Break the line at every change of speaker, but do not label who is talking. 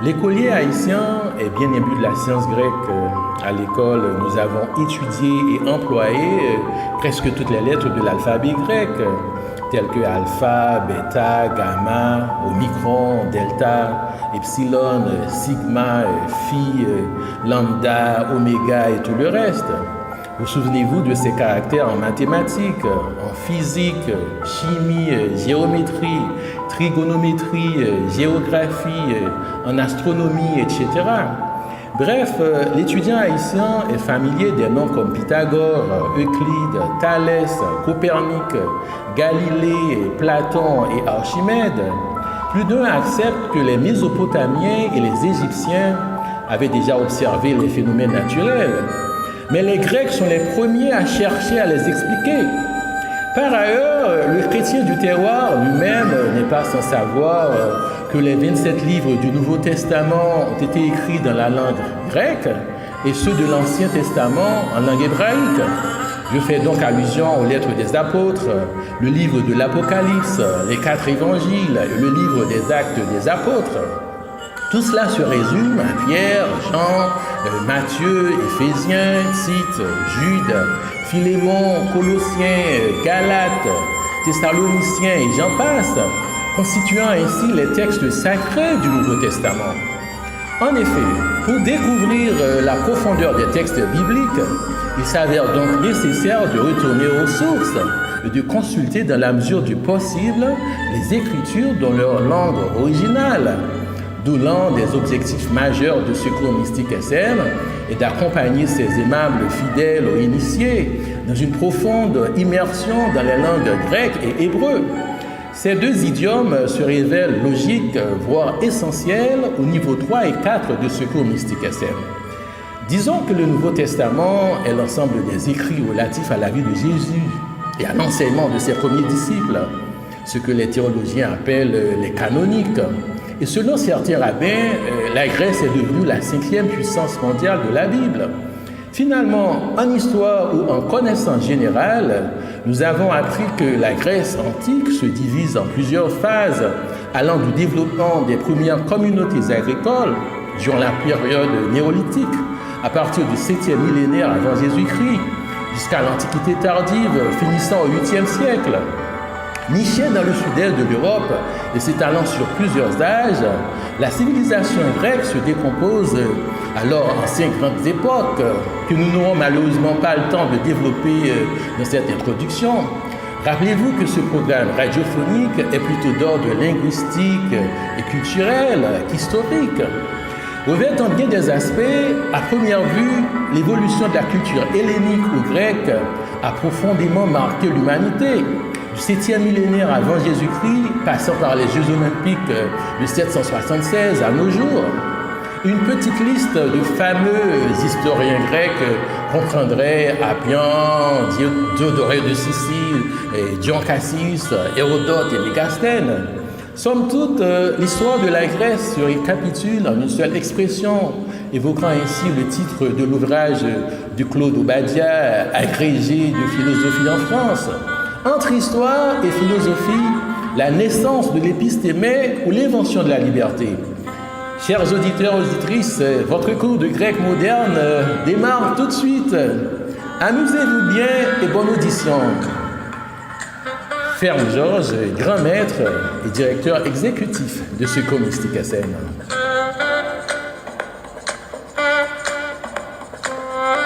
L'écolier haïtien est bien imbu de la science grecque. À l'école, nous avons étudié et employé presque toutes les lettres de l'alphabet grec, telles que alpha, bêta, gamma, omicron, delta, epsilon, sigma, phi, lambda, oméga et tout le reste. Vous souvenez-vous de ces caractères en mathématiques, en physique, chimie, géométrie, trigonométrie, géographie, en astronomie, etc. Bref, l'étudiant haïtien est familier des noms comme Pythagore, Euclide, Thalès, Copernic, Galilée, Platon et Archimède. Plus d'un accepte que les Mésopotamiens et les Égyptiens avaient déjà observé les phénomènes naturels. Mais les Grecs sont les premiers à chercher à les expliquer. Par ailleurs, le chrétien du terroir lui-même n'est pas sans savoir que les 27 livres du Nouveau Testament ont été écrits dans la langue grecque et ceux de l'Ancien Testament en langue hébraïque. Je fais donc allusion aux lettres des apôtres, le livre de l'Apocalypse, les 4 évangiles et le livre des Actes des apôtres. Tout cela se résume à Pierre, Jean, Matthieu, Éphésiens, Tite, Jude, Philémon, Colossiens, Galates, Thessaloniciens et j'en passe, constituant ainsi les textes sacrés du Nouveau Testament. En effet, pour découvrir la profondeur des textes bibliques, il s'avère donc nécessaire de retourner aux sources et de consulter dans la mesure du possible les Écritures dans leur langue originale. D'où l'un des objectifs majeurs de Secours Mystique SM est d'accompagner ces aimables fidèles ou initiés dans une profonde immersion dans les langues grecques et hébreu. Ces deux idiomes se révèlent logiques, voire essentiels au niveau 3 et 4 de Secours Mystique SM. Disons que le Nouveau Testament est l'ensemble des écrits relatifs à la vie de Jésus et à l'enseignement de ses premiers disciples, ce que les théologiens appellent les canoniques. Et selon certains rabbins, la Grèce est devenue la 5e puissance mondiale de la Bible. Finalement, en histoire ou en connaissance générale, nous avons appris que la Grèce antique se divise en plusieurs phases, allant du développement des premières communautés agricoles durant la période néolithique, à partir du 7e millénaire avant Jésus-Christ, jusqu'à l'Antiquité tardive, finissant au 8e siècle. Nichée dans le sud-est de l'Europe et s'étalant sur plusieurs âges, la civilisation grecque se décompose alors en 5 grandes époques que nous n'aurons malheureusement pas le temps de développer dans cette introduction. Rappelez-vous que ce programme radiophonique est plutôt d'ordre linguistique et culturel qu'historique. Revêtant bien des aspects, à première vue, l'évolution de la culture hellénique ou grecque a profondément marqué l'humanité. Du 7e millénaire avant Jésus-Christ, passant par les Jeux olympiques de 776 à nos jours. Une petite liste de fameux historiens grecs comprendrait Appian, Diodore de Sicile, Dion Cassis, Hérodote et Mégasthène. Somme toute, l'histoire de la Grèce se récapitule en une seule expression, évoquant ainsi le titre de l'ouvrage de Claude Obadia, agrégé de philosophie en France. Entre histoire et philosophie, la naissance de l'épistémé ou l'invention de la liberté. Chers auditeurs, auditrices, votre cours de grec moderne démarre tout de suite. Amusez-vous bien et bonne audition. Ferme Georges, grand maître et directeur exécutif de Secours Mystique SM.